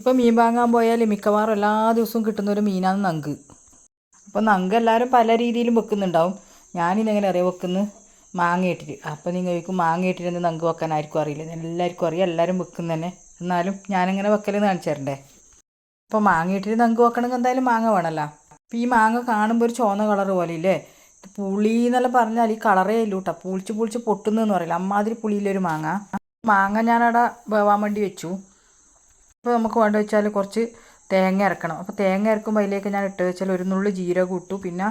ഇപ്പോൾ മീൻ വാങ്ങാൻ പോയാൽ മിക്കവാറും എല്ലാ ദിവസവും കിട്ടുന്ന ഒരു മീനാണ് നങ്ക്. അപ്പോൾ നങ്ക് എല്ലാവരും പല രീതിയിലും വെക്കുന്നുണ്ടാവും. ഞാനിന്നെങ്ങനെ അറിയാം വെക്കുന്നത് മാങ്ങ ഇട്ടിട്ട്. അപ്പോൾ നിങ്ങൾ ചോദിക്കും മാങ്ങ ഇട്ടിട്ട് നങ്ക് വെക്കാൻ ആർക്കും അറിയില്ല. എല്ലാവർക്കും അറിയാം, എല്ലാവരും വെക്കുന്ന തന്നെ. എന്നാലും ഞാനിങ്ങനെ വെക്കലെന്ന് കാണിച്ചു തരണ്ടേ. അപ്പോൾ മാങ്ങ ഇട്ടിട്ട് നങ്ക് വെക്കണമെങ്കിൽ എന്തായാലും മാങ്ങ വേണമല്ലോ. അപ്പോൾ ഈ മാങ്ങ കാണുമ്പോൾ ഒരു ചുവന്ന കളർ പോലെ ഇല്ലേ, പുളി എന്നെല്ലാം പറഞ്ഞാൽ ഈ കളറേ ഇല്ല കേട്ടോ. പുളിച്ച് പുളിച്ച് പൊട്ടുന്നതെന്ന് പറയില്ല, അമ്മാതിരി പുളിയിലൊരു മാങ്ങ ഞാനവിടെ വേവാൻ വേണ്ടി വെച്ചു. അപ്പോൾ നമുക്ക് വേണ്ട വെച്ചാൽ കുറച്ച് തേങ്ങ അരക്കണം. അപ്പോൾ തേങ്ങ അരക്കുമ്പോൾ അതിലേക്ക് ഞാൻ ഇട്ട് വെച്ചാൽ ഒരു നുള്ളി ജീരകം ഇട്ടു, പിന്നെ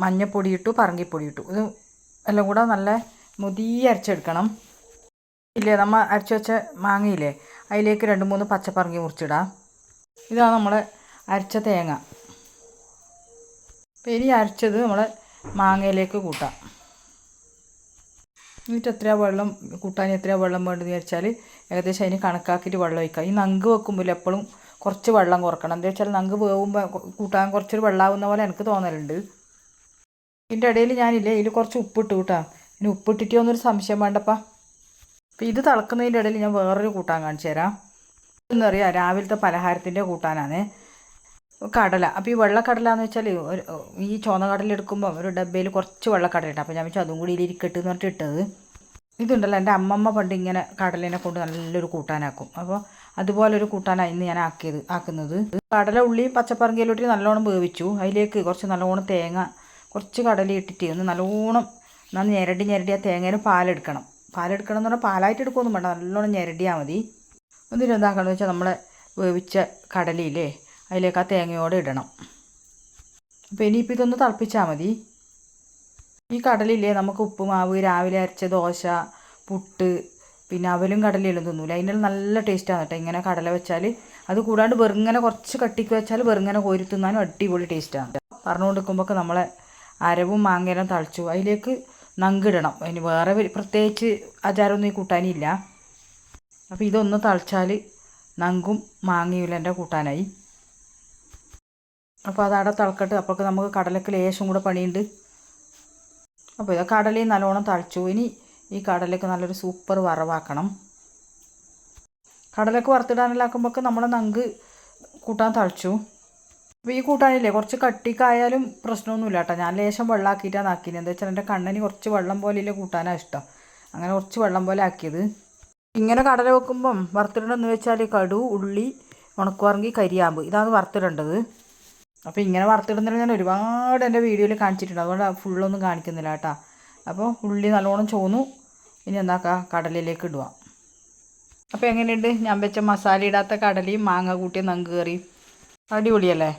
മഞ്ഞൾപ്പൊടി ഇട്ടു, പറങ്കിപ്പൊടി ഇട്ടു. ഇത് എല്ലാം കൂടെ നല്ല അരച്ചെടുക്കണം. ഇല്ലേ നമ്മൾ അരച്ച് വെച്ച മാങ്ങയില്ലേ, അതിലേക്ക് 2-3 പച്ചപ്പറങ്കി മുറിച്ചിടാം. ഇതാണ് നമ്മളെ അരച്ച തേങ്ങ. അപ്പോൾ ഇനി അരച്ചത് നമ്മളെ മാങ്ങയിലേക്ക് കൂട്ടാം. എന്നിട്ട് എത്രയാണ് വെള്ളം കൂട്ടാൻ, എത്രയാണ് വെള്ളം വേണ്ടതെന്ന് വിചാരിച്ചാൽ ഏകദേശം അതിന് കണക്കാക്കിയിട്ട് വെള്ളം ഒഴിക്കാം. ഈ നങ്ക് വെക്കുമ്പോൾ എപ്പോഴും കുറച്ച് വെള്ളം കുറക്കണം. എന്താ വെച്ചാൽ നങ്ക് വേവുമ്പോൾ കൂട്ടാൻ കുറച്ചൊരു വെള്ളമാവുന്ന പോലെ എനിക്ക് തോന്നലുണ്ട്. ഇതിൻ്റെ ഇടയിൽ ഞാനില്ലേ ഇതിൽ കുറച്ച് ഉപ്പിട്ട് കൂട്ടാം. ഇനി ഉപ്പിട്ടിട്ടോ എന്നൊരു സംശയം വേണ്ടപ്പാ. അപ്പോൾ ഇത് തിളക്കുന്നതിൻ്റെ ഇടയിൽ ഞാൻ വേറൊരു കൂട്ടാൻ കാണിച്ചു തരാം. എന്താ പറയുക, രാവിലത്തെ പലഹാരത്തിൻ്റെ കൂട്ടാനാണ് കടല. അപ്പോൾ ഈ വെള്ളക്കടല എന്ന് വെച്ചാൽ ഈ ചുവന്ന കടല എടുക്കുമ്പോൾ ഒരു ഡബ്ബയിൽ കുറച്ച് വെള്ളക്കടല ഇട്ടു. അപ്പോൾ ഞാൻ വെച്ചാൽ അതും കൂടി ഇതിലിരിക്കട്ടെ എന്ന് പറഞ്ഞിട്ട് ഇട്ടത്. ഇതുണ്ടല്ലോ, എൻ്റെ അമ്മമ്മ പണ്ട് ഇങ്ങനെ കടലിനെ കൊണ്ട് നല്ലൊരു കൂട്ടാനാക്കും. അപ്പോൾ അതുപോലൊരു കൂട്ടാനാണ് ഇന്ന് ഞാൻ ആക്കുന്നത്. കടല ഉള്ളിയും പച്ചപ്പറങ്കിയിലോട്ട് നല്ലോണം വേവിച്ചു. അതിലേക്ക് കുറച്ച് നല്ലോണം തേങ്ങ, കുറച്ച് കടല ഇട്ടിട്ട് ഒന്ന് നല്ലോണം ഞെരടി ആ തേങ്ങയിൽ പാലെടുക്കണം എന്ന് പറഞ്ഞാൽ പാലായിട്ട് എടുക്കുകയൊന്നും വേണ്ട, നല്ലോണം ഞെരടിയാൽ മതി. എന്നിട്ട് എന്താക്കണമെന്ന് വെച്ചാൽ നമ്മളെ വേവിച്ച കടലയില്ലേ അതിലേക്ക് ആ തേങ്ങയോടെ ഇടണം. അപ്പോൾ ഇനിയിപ്പോൾ ഇതൊന്ന് തിളപ്പിച്ചാൽ മതി. ഈ കടലില്ലേ നമുക്ക് ഉപ്പുമാവ്, രാവിലെ അരച്ച ദോശ, പുട്ട്, പിന്നെ അവലും കടലയെല്ലാം തിന്നൂല, അതിൻ്റെ നല്ല ടേസ്റ്റാണ് കേട്ടോ ഇങ്ങനെ കടല വെച്ചാൽ. അത് കൂടാണ്ട് വെറുങ്ങനെ കുറച്ച് കട്ടിക്ക് വെച്ചാൽ വെറുങ്ങനെ കോരി തിന്നാനും അടിപൊളി ടേസ്റ്റാണ്. പറഞ്ഞുകൊണ്ടിരിക്കുമ്പോൾ നമ്മളെ അരവും മാങ്ങയെല്ലാം തളിച്ചു. അതിലേക്ക് നങ്കിടണം. അതിന് വേറെ പ്രത്യേകിച്ച് ആചാരമൊന്നും ഈ കൂട്ടാനില്ല. അപ്പോൾ ഇതൊന്ന് തളിച്ചാൽ നങ്കും മാങ്ങയും എൻ്റെ കൂട്ടാനായി. അപ്പോൾ അതവിടെ തിളക്കട്ട്. അപ്പോഴൊക്കെ നമുക്ക് കടലക്ക് ലേശം കൂടെ പണിയുണ്ട്. അപ്പോൾ ഇത് കടലയും നല്ലോണം തളിച്ചു. ഇനി ഈ കടലയ്ക്ക് നല്ലൊരു സൂപ്പർ വറവാക്കണം. കടലക്ക് വറുത്തിടാനെല്ലാം ആക്കുമ്പോൾ നമ്മൾ നങ്ക് കൂട്ടാൻ തളിച്ചു. അപ്പോൾ ഈ കൂട്ടാനില്ലേ കുറച്ച് കട്ടിക്കായാലും പ്രശ്നമൊന്നുമില്ല കേട്ടോ. ഞാൻ ലേശം വെള്ളമാക്കിയിട്ടാണ് ആക്കിയത്. എന്താ വെച്ചാൽ എൻ്റെ കണ്ണന് കുറച്ച് വെള്ളം പോലെയുള്ള കൂട്ടാനാണ് ഇഷ്ടം. അങ്ങനെ കുറച്ച് വെള്ളം പോലെ ആക്കിയത്. ഇങ്ങനെ കടല വെക്കുമ്പം വറുത്തിടണമെന്ന് വെച്ചാൽ കടു, ഉള്ളി, ഉണക്കുവറങ്കി, കരിയാമ്പ് ഇതാണ് വറുത്തിടേണ്ടത്. അപ്പോൾ ഇങ്ങനെ വറുത്തിടുന്നതിന് ഞാൻ ഒരുപാട് എൻ്റെ വീഡിയോയിൽ കാണിച്ചിട്ടുണ്ട്, അതുകൊണ്ട് ഫുള്ളൊന്നും കാണിക്കുന്നില്ല കേട്ടോ. അപ്പോൾ ഉള്ളി നല്ലോണം ചോന്നു. ഇനി എന്താക്കുക, കടലയിലേക്ക് ഇടുക. അപ്പോൾ എങ്ങനെയുണ്ട് ഞാൻ വെച്ച മസാല ഇടാത്ത കടലയും മാങ്ങ കൂട്ടിയ നങ്ക് കറിയും? അടിപൊളിയല്ലേ?